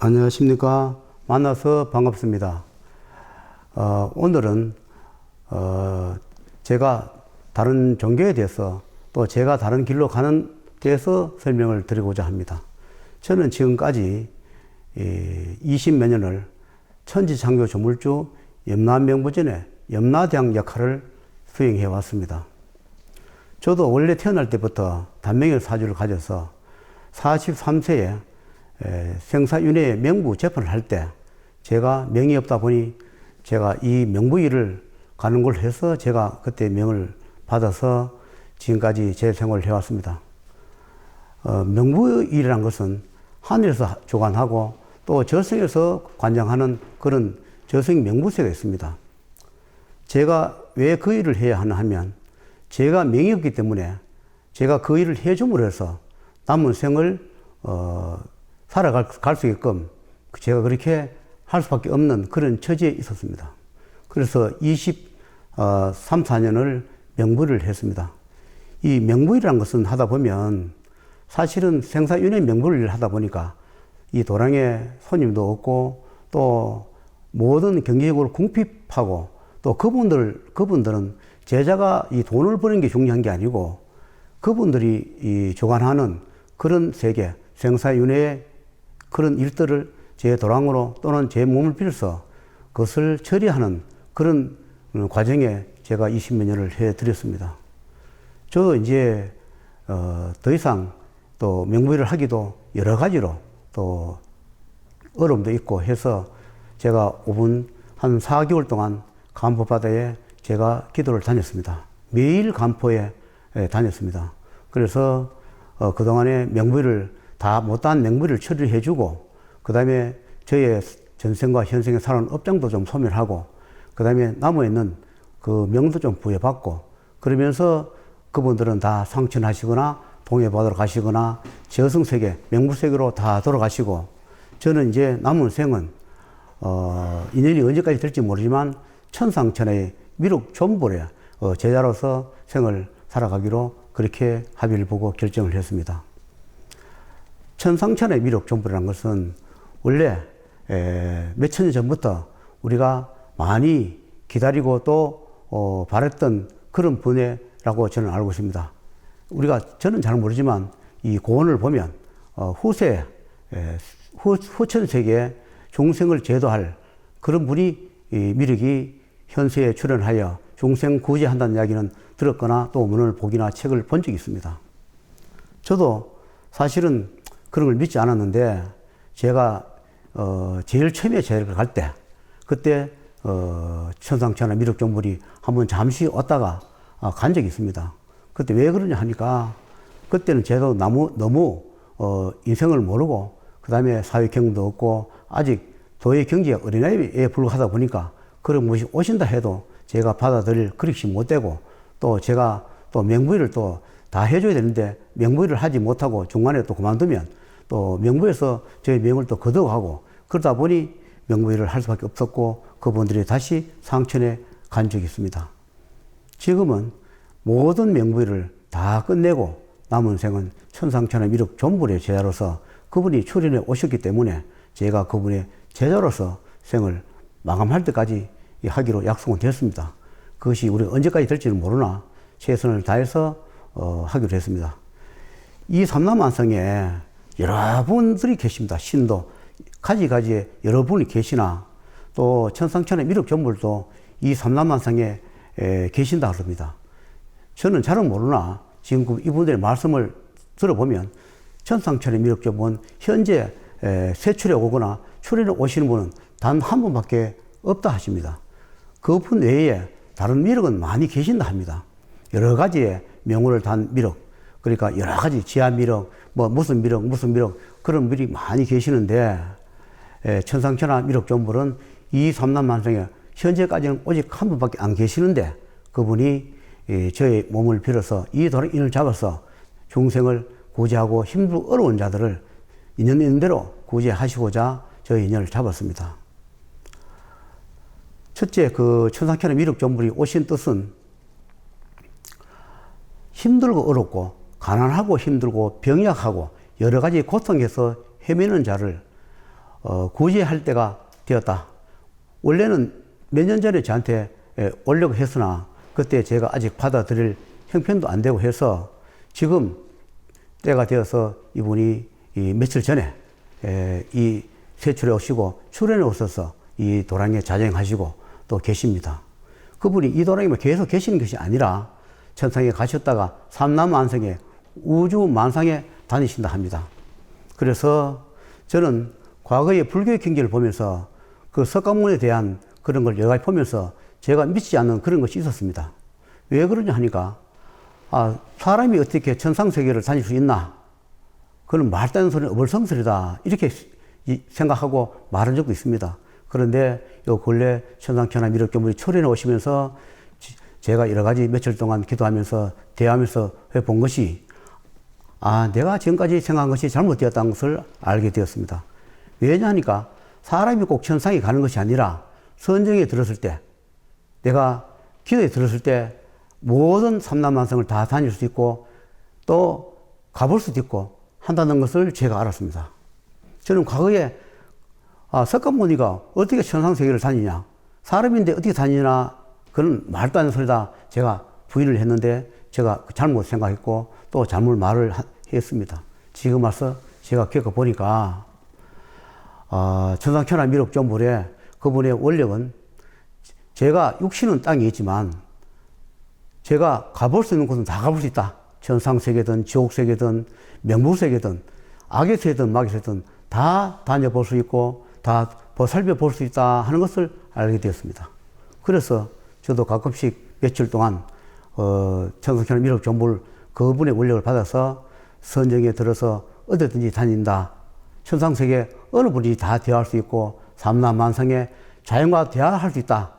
안녕하십니까. 만나서 반갑습니다. 오늘은 제가 다른 종교에 대해서 또 제가 다른 길로 가는 데에서 설명을 드리고자 합니다. 저는 지금까지 20몇 년을 천지창조 조물주 염라명부전의 염라대왕 역할을 수행해 왔습니다. 저도 원래 태어날 때부터 단명의 사주를 가져서 43세에 생사윤회의 명부 재판을 할 때 제가 명이 없다 보니 제가 이 명부일을 가는 걸 해서 제가 그때 명을 받아서 지금까지 제 생활을 해왔습니다. 명부일이라는 것은 하늘에서 주관하고 또 저승에서 관장하는 그런 저승 명부세가 있습니다. 제가 왜 그 일을 해야 하나 하면 제가 명이 없기 때문에 제가 그 일을 해줌으로 해서 남은 생을 살아갈 수 있게끔 제가 그렇게 할 수밖에 없는 그런 처지에 있었습니다. 그래서 23, 4년을 명부를 했습니다. 이 명부일이라는 것은 하다 보면 사실은 생사윤회 명부를 하다 보니까 이 도량에 손님도 없고 또 모든 경제적으로 궁핍하고 또 그분들은 제자가 이 돈을 버는 게 중요한 게 아니고 그분들이 이 주관하는 그런 세계, 생사윤회의 그런 일들을 제 도량으로 또는 제 몸을 빌어서 그것을 처리하는 그런 과정에 제가 20몇 년을 해드렸습니다. 저도 이제 더 이상 또 명부일을 하기도 여러 가지로 또 어려움도 있고 해서 제가 5분 한 4개월 동안 간포바다에 제가 기도를 다녔습니다. 매일 간포에 다녔습니다. 그래서 그동안에 명부일을 다 못한 명부일을 처리해 주고 그 다음에 저의 전생과 현생에 살아온 업장도 좀 소멸하고 그 다음에 나무에는 그 명도 좀 부여받고 그러면서 그분들은 다 상천하시거나 동해바다로 가시거나 저승세계, 명부세계로 다 돌아가시고 저는 이제 남은 생은 인연이 언제까지 될지 모르지만 천상천하의 미륵 존불에 제자로서 생을 살아가기로 그렇게 합의를 보고 결정을 했습니다. 천상천하의 미륵 존불이라는 것은 원래 몇천 년 전부터 우리가 많이 기다리고 또 바랬던 그런 분야라고 저는 알고 있습니다. 저는 잘 모르지만 이 고언을 보면 후천세계에 중생을 제도할 그런 분이 이 미륵이 현세에 출연하여 중생 구제한다는 이야기는 들었거나 또 문을 보기나 책을 본 적이 있습니다. 저도 사실은 그런 걸 믿지 않았는데 제가 제일 처음에 제를 갈 때 그때 천상천하 미륵존불이 한번 잠시 왔다가 간 적이 있습니다. 그때 왜 그러냐 하니까 그때는 제도 너무 인생을 모르고 그 다음에 사회 경험도 없고 아직 도의 경지가 어린아이에 불과하다 보니까 그런 것이 오신다 해도 제가 받아들일 그릇이 못 되고 또 제가 또 명부일을 또 다 해줘야 되는데 명부일을 하지 못하고 중간에 또 그만두면 또 명부에서 저희 명을 또 거둬가고 그러다 보니 명부일을 할 수밖에 없었고 그분들이 다시 상천에 간 적이 있습니다. 지금은 모든 명부일을 다 끝내고 남은 생은 천상천하 미륵 존불의 제자로서 그분이 출연해 오셨기 때문에 제가 그분의 제자로서 생을 마감할 때까지 하기로 약속은 되었습니다. 그것이 우리 언제까지 될지는 모르나 최선을 다해서 하기로 했습니다. 이 삼남한성에 여러분들이 계십니다. 신도 가지가지에 여러분이 계시나 또 천상천하 미륵 존불도 이 삼남한성에 계신다 그럽니다. 저는 잘은 모르나 지금 이분들의 말씀을 들어보면 천상천하 미륵 존불은 현재 세출에 오거나 출연에 오시는 분은 단 한 분밖에 없다 하십니다. 그분 외에 다른 미륵은 많이 계신다 합니다. 여러 가지의 명호를 단 미륵, 그러니까 여러 가지 지하 미륵, 무슨 미륵 그런 미륵이 많이 계시는데 천상천하 미륵 존불은 이 삼남만성에 현재까지는 오직 한 분밖에 안 계시는데 그분이 저의 몸을 빌어서 이 도량 인을 잡아서 중생을 구제하고 힘들고 어려운 자들을 인연 있는 대로 구제하시고자 저의 인연을 잡았습니다. 첫째, 그 천상천하 미륵 존불이 오신 뜻은 힘들고 어렵고 가난하고 힘들고 병약하고 여러 가지 고통에서 헤매는 자를 구제할 때가 되었다. 원래는 몇 년 전에 저한테 오려고 했으나 그때 제가 아직 받아들일 형편도 안 되고 해서 지금 때가 되어서 이분이 며칠 전에 이 세출에 오시고 출연에 오셔서 이 도량에 자정하시고 또 계십니다. 그분이 이 도량에만 계속 계시는 것이 아니라 천상에 가셨다가 삼남만상에 우주만상에 다니신다 합니다. 그래서 저는 과거의 불교의 경계를 보면서 그 석가모니에 대한 그런 걸 여러 가지 보면서 제가 믿지 않는 그런 것이 있었습니다. 왜 그러냐 하니까 사람이 어떻게 천상세계를 다닐 수 있나? 그건 말도 안 되는 소리는 어불성설이다. 이렇게 생각하고 말한 적도 있습니다. 그런데 요 근래 천상천하 미륵교물이 출연해 오시면서 제가 여러 가지 며칠 동안 기도하면서 대화하면서 본 것이 내가 지금까지 생각한 것이 잘못되었다는 것을 알게 되었습니다. 왜냐하니까 사람이 꼭 천상에 가는 것이 아니라 선정에 들었을 때 내가 기도에 들었을 때 모든 삼남만성을 다 다닐 수 있고 또 가볼 수도 있고 한다는 것을 제가 알았습니다. 저는 과거에 석가모니가 어떻게 천상세계를 다니냐, 사람인데 어떻게 다니나, 그런 말도 안 되는 소리다 제가 부인을 했는데 제가 잘못 생각했고 또 잘못 말을 했습니다. 지금 와서 제가 겪어보니까 천상천하 미륵조물에 그분의 원력은 제가 육신은 땅에 있지만 제가 가볼 수 있는 곳은 다 가볼 수 있다. 천상세계든 지옥세계든 명부세계든 악에서든 마귀에서든 다 다녀볼 수 있고 다 살펴볼 수 있다 하는 것을 알게 되었습니다. 그래서 저도 가끔씩 며칠 동안 천상천하 미륵조물 그분의 원력을 받아서 선정에 들어서 어디든지 다닌다. 천상세계 어느 분이 다 대화할 수 있고 삼남만상에 자연과 대화할 수 있다.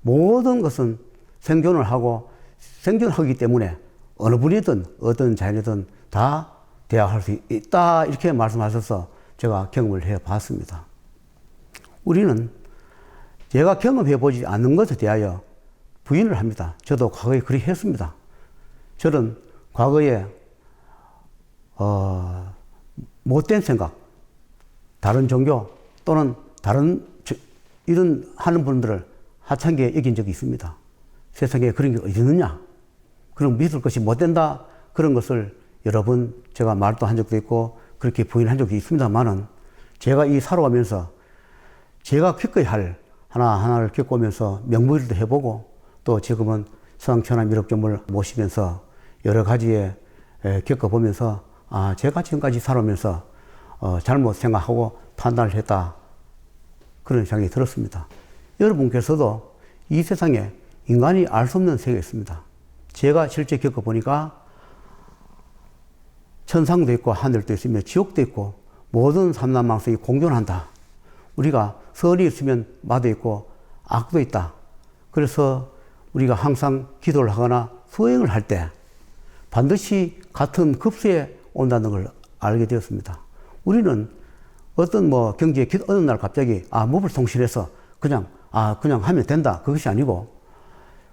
모든 것은 생존을 하기 때문에 어느 분이든 어떤 자연이든 다 대화할 수 있다. 이렇게 말씀하셔서 제가 경험을 해봤습니다. 우리는 제가 경험해보지 않는 것에 대하여 부인을 합니다. 저도 과거에 그렇게 했습니다. 저는 과거에 못된 생각, 다른 종교 또는 다른 이런 하는 분들을 하찮게 여긴 적이 있습니다. 세상에 그런 게 어디 있느냐? 그럼 믿을 것이 못된다. 그런 것을 여러 번 제가 말도 한 적도 있고 그렇게 부인한 적도 있습니다만은 제가 이 살아가면서 제가 겪어야 할 하나하나를 겪으면서 명무일도 해보고 또 지금은 천상천하 미륵조물 모시면서 여러 가지에 겪어보면서 제가 지금까지 살아오면서 잘못 생각하고 판단을 했다. 그런 생각이 들었습니다. 여러분께서도 이 세상에 인간이 알 수 없는 세계가 있습니다. 제가 실제 겪어보니까 천상도 있고 하늘도 있으며 지옥도 있고 모든 삼남망성이 공존한다. 우리가 선이 있으면 마도 있고 악도 있다. 그래서 우리가 항상 기도를 하거나 수행을 할 때 반드시 같은 급수에 온다는 걸 알게 되었습니다. 우리는 어떤 경제에 어느 날 갑자기 몹을 통신해서 그냥 하면 된다. 그것이 아니고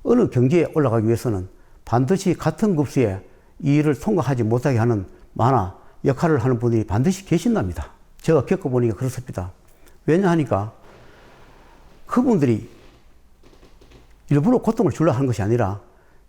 어느 경지에 올라가기 위해서는 반드시 같은 급수에 이 일을 통과하지 못하게 하는 만화 역할을 하는 분이 반드시 계신답니다. 제가 겪어보니까 그렇습니다. 왜냐하니까 그분들이 일부러 고통을 주려고 하는 것이 아니라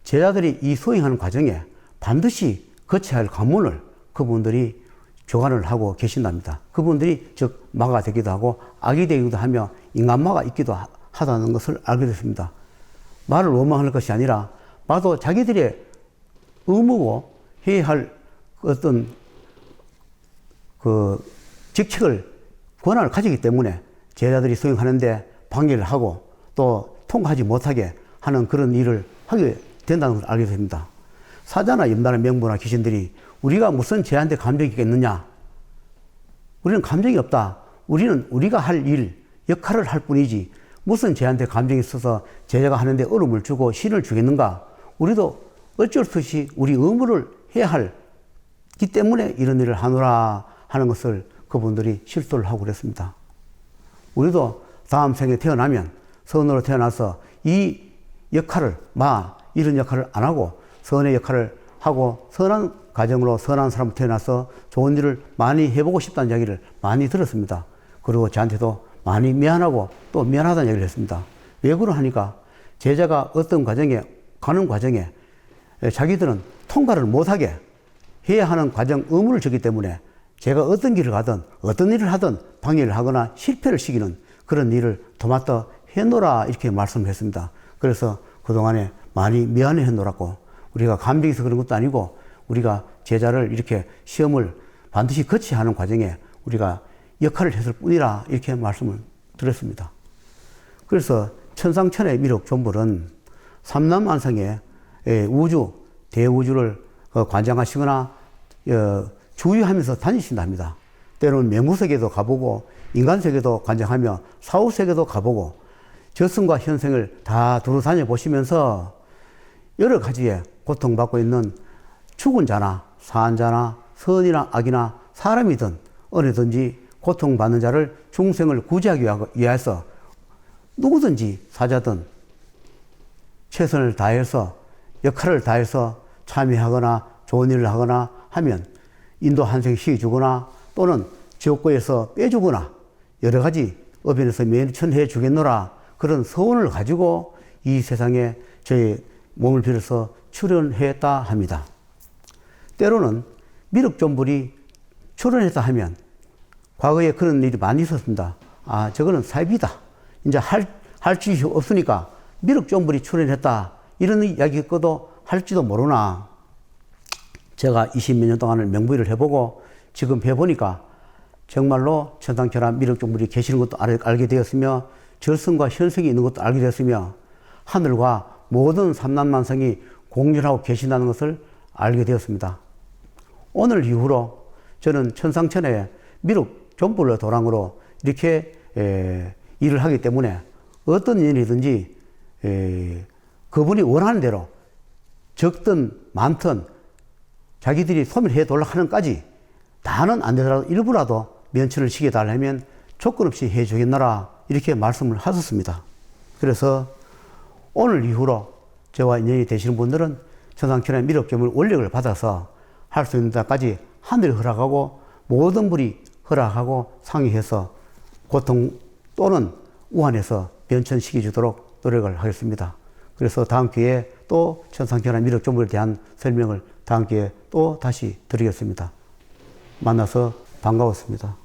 제자들이 이 수행하는 과정에 반드시 거쳐야 할 관문을 그분들이 조관을 하고 계신답니다. 그분들이 즉 마가 되기도 하고 악이 되기도 하며 인간마가 있기도 하다는 것을 알게 됐습니다. 말을 원망하는 것이 아니라 마도 자기들의 의무고 해야 할 어떤 직책을 권한을 가지기 때문에 제자들이 수행하는데 방해를 하고 또 통과하지 못하게 하는 그런 일을 하게 된다는 걸 알게 됩니다. 사자나 염라나 명부나 귀신들이 우리가 무슨 쟤한테 감정이 있겠느냐? 우리는 감정이 없다. 우리는 우리가 할 일, 역할을 할 뿐이지 무슨 쟤한테 감정이 있어서 제자가 하는데 어려움을 주고 신을 주겠는가? 우리도 어쩔 수 없이 우리 의무를 해야 하기 때문에 이런 일을 하노라 하는 것을 그분들이 실수를 하고 그랬습니다. 우리도 다음 생에 태어나면 선으로 태어나서 이 역할을 이런 역할을 안 하고 선의 역할을 하고 선한 가정으로 선한 사람으로 태어나서 좋은 일을 많이 해보고 싶다는 이야기를 많이 들었습니다. 그리고 저한테도 많이 미안하고 또 미안하다는 얘기를 했습니다. 왜 그러하니까 제자가 어떤 과정에 가는 과정에 자기들은 통과를 못하게 해야 하는 과정 의무를 졌기 때문에 제가 어떤 길을 가든 어떤 일을 하든 방해를 하거나 실패를 시키는 그런 일을 도맡아 해놓으라 이렇게 말씀을 했습니다. 그래서 그동안에 많이 미안해 해놓으라고, 우리가 감정에서 그런 것도 아니고 우리가 제자를 이렇게 시험을 반드시 거쳐야 하는 과정에 우리가 역할을 했을 뿐이라 이렇게 말씀을 드렸습니다. 그래서 천상천의 미륵존불은 삼남안성의 우주, 대우주를 관장하시거나 주유하면서 다니신다 합니다. 때로는 맹구세계도 가보고 인간세계도 관장하며 사후세계도 가보고 저승과 현생을 다 두루 다녀보시면서 여러 가지의 고통받고 있는 죽은 자나 산 자나 선이나 악이나 사람이든 어느든지 고통받는 자를 중생을 구제하기 위해서 누구든지 사자든 최선을 다해서 역할을 다해서 참여하거나 좋은 일을 하거나 하면 인도 한생 시켜주거나 또는 지옥고에서 빼주거나 여러 가지 어변에서 면천해 주겠노라, 그런 서원을 가지고 이 세상에 저의 몸을 빌어서 출연했다 합니다. 때로는 미륵존불이 출연했다 하면 과거에 그런 일이 많이 있었습니다. 아, 저거는 사입이다. 이제 할 짓이 없으니까 미륵존불이 출연했다. 이런 이야기 거도 할지도 모르나, 제가 20몇 년 동안을 명부일을 해보고 지금 해보니까 정말로 천상천하 미륵존불이 계시는 것도 알게 되었으며 절성과 현성이 있는 것도 알게 되었으며 하늘과 모든 삼남만성이 공존하고 계신다는 것을 알게 되었습니다. 오늘 이후로 저는 천상천하의 미륵존불 도랑으로 이렇게 일을 하기 때문에 어떤 일이든지 그분이 원하는 대로 적든 많든 자기들이 소멸해 돌라 하는까지 다는 안 되더라도 일부라도 면천을 시켜달라면 조건 없이 해주겠노라 이렇게 말씀을 하셨습니다. 그래서 오늘 이후로 저와 인연이 되시는 분들은 천상천하의 미륵존불 원력을 받아서 할 수 있는 데까지 하늘이 허락하고 모든 분이 허락하고 상의해서 고통 또는 우한에서 면천시켜 주도록 노력을 하겠습니다. 그래서 다음 기회에 또 천상천하 미륵존불에 대한 설명을 다음 기회에 또 다시 드리겠습니다. 만나서 반가웠습니다.